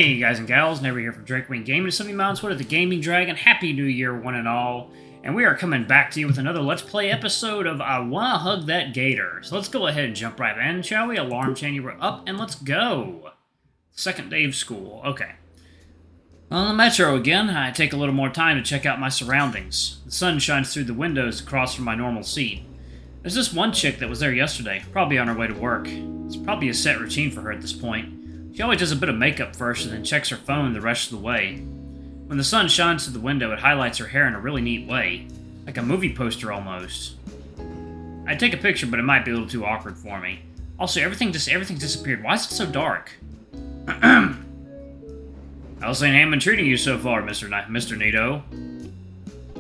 Hey guys and gals, Never here from Drakewing Gaming. It's Sunny Mountains, what the Gaming Dragon. Happy New Year, one and all. And we are coming back to you with another Let's Play episode of I Wanna Hug That Gator. So let's go ahead and jump right in, shall we? Alarm chain, you were up, and let's go. Second day of school. Okay. On the metro again, I take a little more time to check out my surroundings. The sun shines through the windows across from my normal seat. There's this one chick that was there yesterday, probably on her way to work. It's probably a set routine for her at this point. She always does a bit of makeup first and then checks her phone the rest of the way. When the sun shines through the window, it highlights her hair in a really neat way, like a movie poster almost. I'd take a picture, but it might be a little too awkward for me. Also, everything disappeared. Why is it so dark? How's St. Hammond treating you so far, Mr. Nito?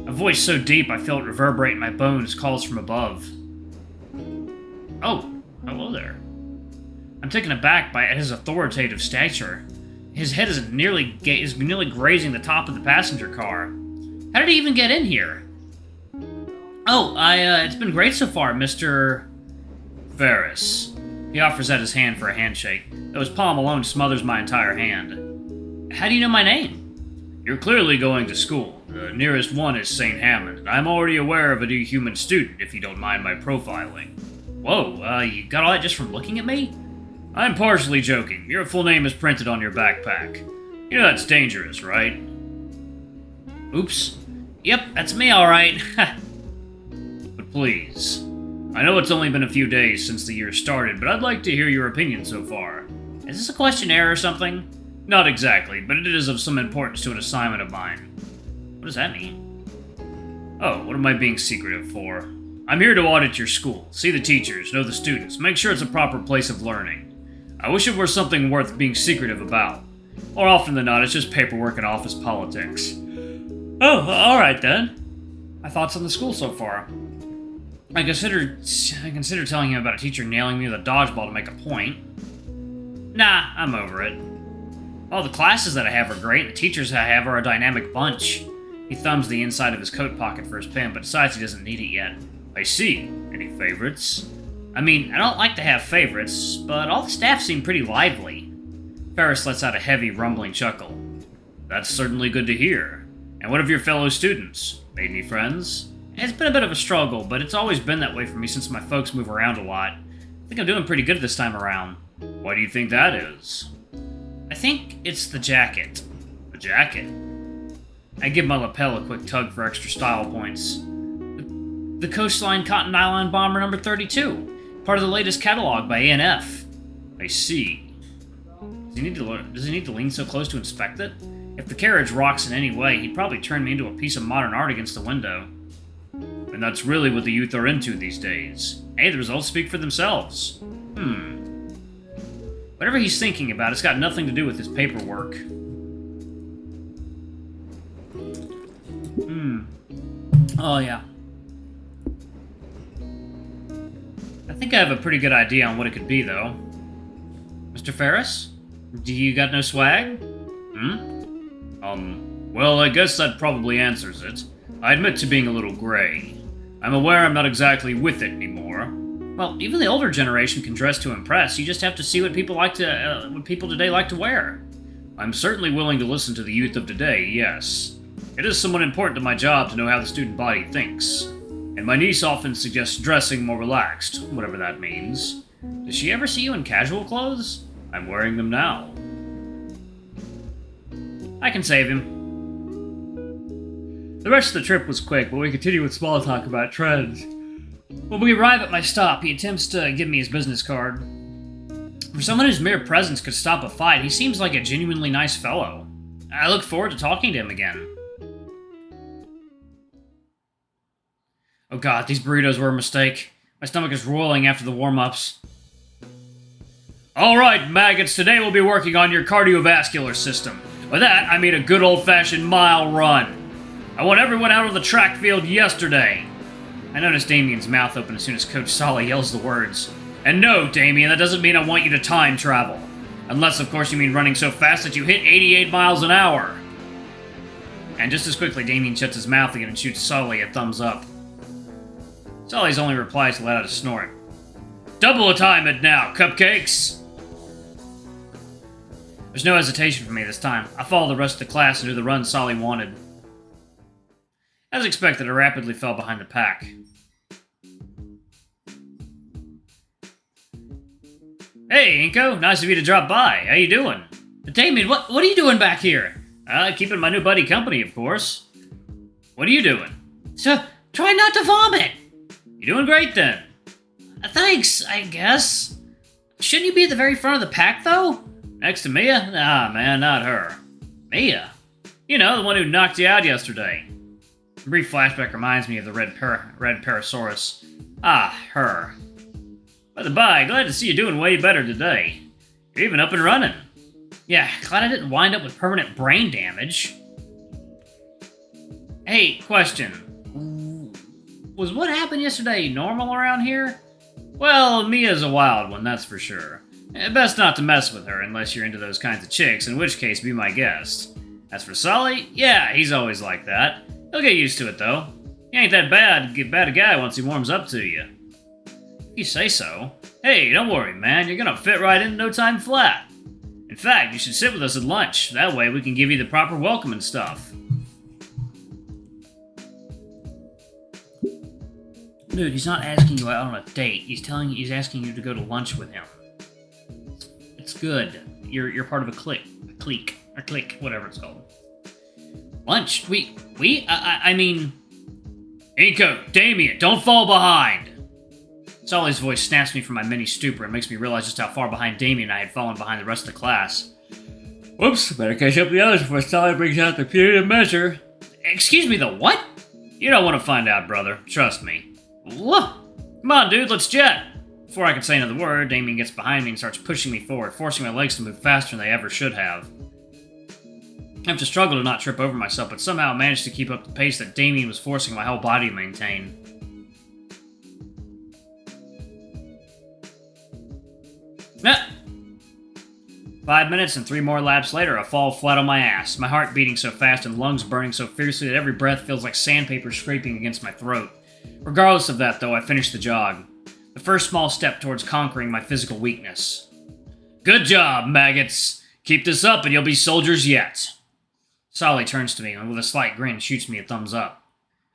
A voice so deep I felt it reverberate in my bones calls from above. Oh, hello there. I'm taken aback by his authoritative stature. His head is nearly grazing the top of the passenger car. How did he even get in here? Oh, it's been great so far, Mr. Ferris. He offers out his hand for a handshake, though his palm alone smothers my entire hand. How do you know my name? You're clearly going to school. The nearest one is St. Hammond, and I'm already aware of a new human student, if you don't mind my profiling. Whoa, you got all that just from looking at me? I'm partially joking. Your full name is printed on your backpack. You know that's dangerous, right? Oops. Yep, that's me, alright. But please, I know it's only been a few days since the year started, but I'd like to hear your opinion so far. Is this a questionnaire or something? Not exactly, but it is of some importance to an assignment of mine. What does that mean? Oh, what am I being secretive for? I'm here to audit your school, see the teachers, know the students, make sure it's a proper place of learning. I wish it were something worth being secretive about. More often than not, it's just paperwork and office politics. Oh, alright then. My thoughts on the school so far. I consider telling him about a teacher nailing me with a dodgeball to make a point. Nah, I'm over it. All the classes that I have are great, and the teachers I have are a dynamic bunch. He thumbs the inside of his coat pocket for his pen, but decides he doesn't need it yet. I see. Any favorites? I mean, I don't like to have favorites, but all the staff seem pretty lively. Ferris lets out a heavy, rumbling chuckle. That's certainly good to hear. And what of your fellow students? Made any friends? It's been a bit of a struggle, but it's always been that way for me since my folks move around a lot. I think I'm doing pretty good this time around. Why do you think that is? I think it's the jacket. The jacket? I give my lapel a quick tug for extra style points. The Coastline Cotton Nylon Bomber number 32. Part of the latest catalog by A&F. I see. Does he need to lean so close to inspect it? If the carriage rocks in any way, he'd probably turn me into a piece of modern art against the window. And that's really what the youth are into these days. Hey, the results speak for themselves. Whatever he's thinking about, it's got nothing to do with his paperwork. Oh, yeah. I think I have a pretty good idea on what it could be, though. Mr. Ferris? Do you got no swag? Well, I guess that probably answers it. I admit to being a little gray. I'm aware I'm not exactly with it anymore. Well, even the older generation can dress to impress. You just have to see what people today like to wear. I'm certainly willing to listen to the youth of today, yes. It is somewhat important to my job to know how the student body thinks. And my niece often suggests dressing more relaxed, whatever that means. Does she ever see you in casual clothes? I'm wearing them now. I can save him. The rest of the trip was quick, but we continue with small talk about trends. When we arrive at my stop, he attempts to give me his business card. For someone whose mere presence could stop a fight, he seems like a genuinely nice fellow. I look forward to talking to him again. Oh god, these burritos were a mistake. My stomach is rolling after the warm-ups. Alright, maggots, today we'll be working on your cardiovascular system. By that, I mean a good old-fashioned mile run. I want everyone out on the track field yesterday. I notice Damien's mouth open as soon as Coach Solly yells the words. And no, Damien, that doesn't mean I want you to time travel. Unless, of course, you mean running so fast that you hit 88 miles an hour. And just as quickly, Damien shuts his mouth again and shoots Solly a thumbs up. Solly's only reply is to let out a snort. Double the time it now, cupcakes! There's no hesitation for me this time. I follow the rest of the class and do the run Solly wanted. As expected, I rapidly fell behind the pack. Hey, Inco, nice of you to drop by. How you doing? Damien, what are you doing back here? Keeping my new buddy company, of course. What are you doing? So, try not to vomit. You're doing great, then. Thanks, I guess. Shouldn't you be at the very front of the pack, though? Next to Mia? Nah, man, not her. Mia? You know, the one who knocked you out yesterday. A brief flashback reminds me of the red Parasaurus. Ah, her. By the by, glad to see you doing way better today. You're even up and running. Yeah, glad I didn't wind up with permanent brain damage. Hey, question. Was what happened yesterday normal around here? Well, Mia's a wild one, that's for sure. Best not to mess with her unless you're into those kinds of chicks, in which case be my guest. As for Solly, yeah, he's always like that. He'll get used to it, though. He ain't that bad a guy once he warms up to you. If you say so. Hey, don't worry, man. You're gonna fit right in no time flat. In fact, you should sit with us at lunch. That way we can give you the proper welcome and stuff. Dude, he's not asking you out on a date. He's asking you to go to lunch with him. It's good. You're part of a clique, whatever it's called. Lunch? I mean... Inco, Damien, don't fall behind! Solly's voice snaps me from my mini stupor and makes me realize just how far behind Damien I had fallen behind the rest of the class. Whoops, better catch up with the others before Solly brings out the punitive measure. Excuse me, the what? You don't want to find out, brother. Trust me. Whoa. Come on, dude, let's jet! Before I can say another word, Damien gets behind me and starts pushing me forward, forcing my legs to move faster than they ever should have. I have to struggle to not trip over myself, but somehow I managed to keep up the pace that Damien was forcing my whole body to maintain. Ah. 5 minutes and 3 more laps later, I fall flat on my ass, my heart beating so fast and lungs burning so fiercely that every breath feels like sandpaper scraping against my throat. Regardless of that, though, I finish the jog. The first small step towards conquering my physical weakness. Good job, maggots! Keep this up and you'll be soldiers yet. Solly turns to me and with a slight grin shoots me a thumbs up.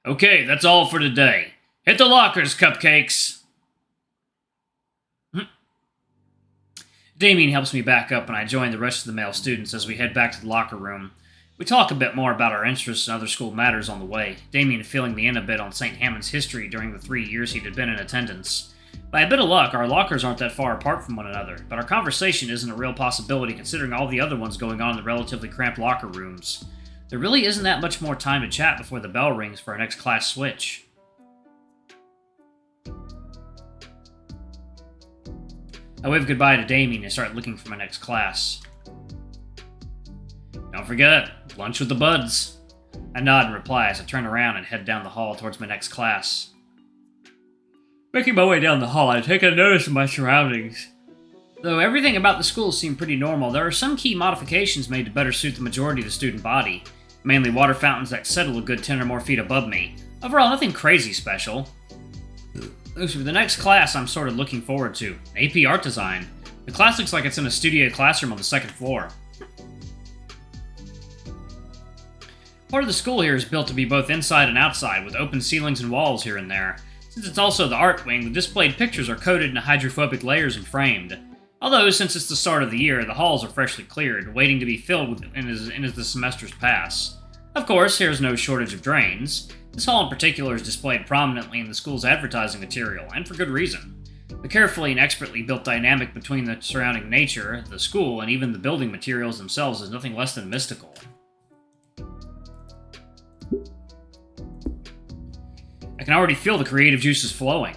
Okay, that's all for today. Hit the lockers, cupcakes! Damien helps me back up and I join the rest of the male students as we head back to the locker room. We talk a bit more about our interests and other school matters on the way, Damien filling me in a bit on St. Hammond's history during the 3 years he had been in attendance. By a bit of luck, our lockers aren't that far apart from one another, but our conversation isn't a real possibility considering all the other ones going on in the relatively cramped locker rooms. There really isn't that much more time to chat before the bell rings for our next class switch. I wave goodbye to Damien and start looking for my next class. Don't forget, lunch with the buds. I nod in reply as I turn around and head down the hall towards my next class. Making my way down the hall, I take a notice of my surroundings. Though everything about the school seemed pretty normal, there are some key modifications made to better suit the majority of the student body. Mainly water fountains that settle a good 10 or more feet above me. Overall, nothing crazy special. For the next class I'm sort of looking forward to, AP Art Design. The class looks like it's in a studio classroom on the second floor. Part of the school here is built to be both inside and outside, with open ceilings and walls here and there. Since it's also the art wing, the displayed pictures are coated in hydrophobic layers and framed. Although, since it's the start of the year, the halls are freshly cleared, waiting to be filled as the semesters pass. Of course, there's no shortage of drains. This hall in particular is displayed prominently in the school's advertising material, and for good reason. The carefully and expertly built dynamic between the surrounding nature, the school, and even the building materials themselves is nothing less than mystical. I can already feel the creative juices flowing.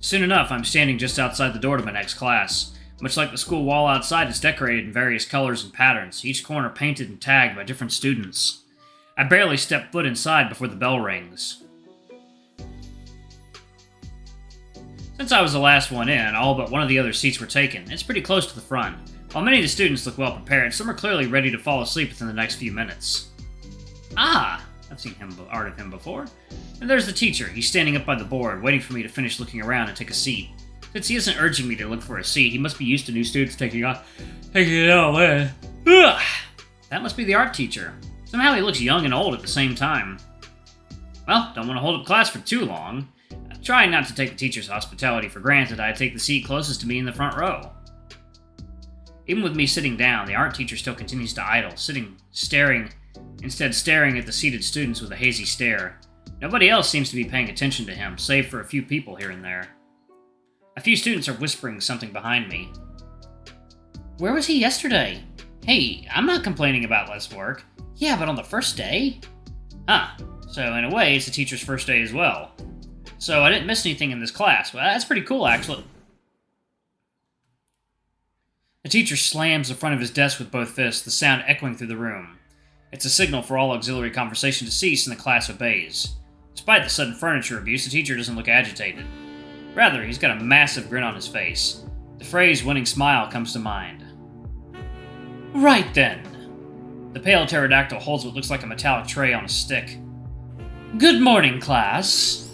Soon enough, I'm standing just outside the door to my next class. Much like the school wall outside, it's decorated in various colors and patterns, each corner painted and tagged by different students. I barely step foot inside before the bell rings. Since I was the last one in, all but one of the other seats were taken. It's pretty close to the front. While many of the students look well prepared, some are clearly ready to fall asleep within the next few minutes. Ah! I've seen art of him before. And there's the teacher. He's standing up by the board, waiting for me to finish looking around and take a seat. Since he isn't urging me to look for a seat, he must be used to new students taking it all in. Ugh! That must be the art teacher. Somehow he looks young and old at the same time. Well, don't want to hold up class for too long. Trying not to take the teacher's hospitality for granted, I take the seat closest to me in the front row. Even with me sitting down, the art teacher still continues to idle, staring at the seated students with a hazy stare. Nobody else seems to be paying attention to him, save for a few people here and there. A few students are whispering something behind me. Where was he yesterday? Hey, I'm not complaining about less work. Yeah, but on the first day? Huh. So in a way, it's the teacher's first day as well. So I didn't miss anything in this class. Well, that's pretty cool, actually. The teacher slams the front of his desk with both fists, the sound echoing through the room. It's a signal for all auxiliary conversation to cease, and the class obeys. Despite the sudden furniture abuse, the teacher doesn't look agitated. Rather, he's got a massive grin on his face. The phrase winning smile comes to mind. Right then. The pale pterodactyl holds what looks like a metallic tray on a stick. Good morning, class.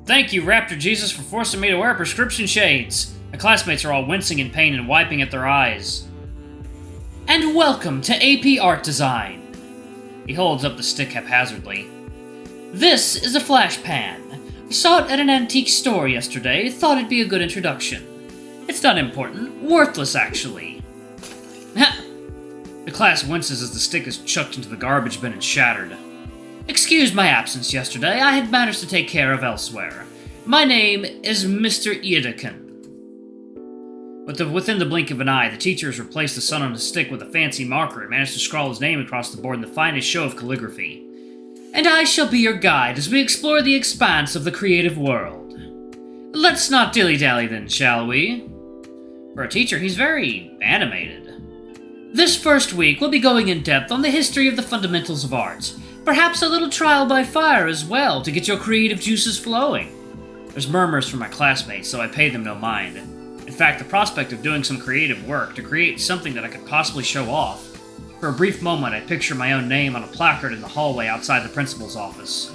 Thank you, Raptor Jesus, for forcing me to wear prescription shades. My classmates are all wincing in pain and wiping at their eyes. And welcome to AP Art Design. He holds up the stick haphazardly. This is a flash pan. I saw it at an antique store yesterday, thought it'd be a good introduction. It's not important, worthless actually. The class winces as the stick is chucked into the garbage bin and shattered. Excuse my absence yesterday, I had matters to take care of elsewhere. My name is Mr. Edekin. Within the blink of an eye, the teacher has replaced the sun on his stick with a fancy marker and managed to scrawl his name across the board in the finest show of calligraphy. And I shall be your guide as we explore the expanse of the creative world. Let's not dilly-dally then, shall we? For a teacher, he's very animated. This first week, we'll be going in depth on the history of the fundamentals of art. Perhaps a little trial by fire as well, to get your creative juices flowing. There's murmurs from my classmates, so I pay them no mind. In fact, the prospect of doing some creative work to create something that I could possibly show off. For a brief moment, I picture my own name on a placard in the hallway outside the principal's office.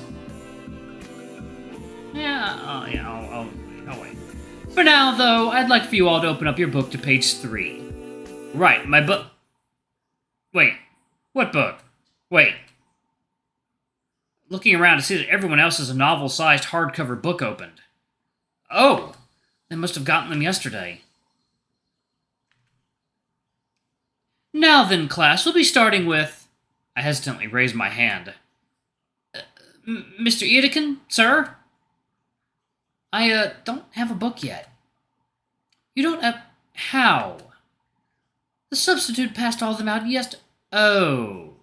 I'll wait. For now, though, I'd like for you all to open up your book to page 3. Right, my book... Wait, what book? Wait. Looking around to see that everyone else has a novel-sized hardcover book opened. Oh! They must have gotten them yesterday. Now then, class, we'll be starting with... I hesitantly raise my hand. Mr. Edekin, sir? I, don't have a book yet. You don't have... How? The substitute passed all of them out Oh.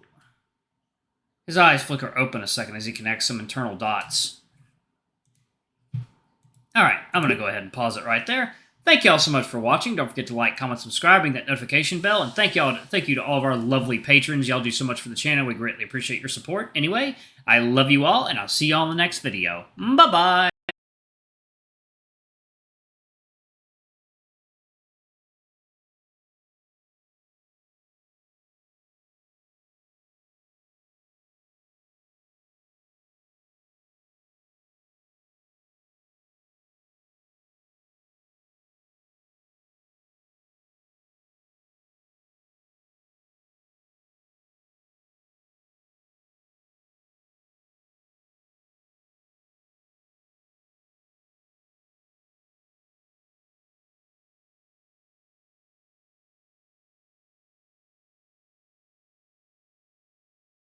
His eyes flicker open a second as he connects some internal dots. Alright, I'm going to go ahead and pause it right there. Thank you all so much for watching. Don't forget to like, comment, subscribe, ring that notification bell, and thank you to all of our lovely patrons. Y'all do so much for the channel. We greatly appreciate your support. Anyway, I love you all, and I'll see you all in the next video. Bye-bye!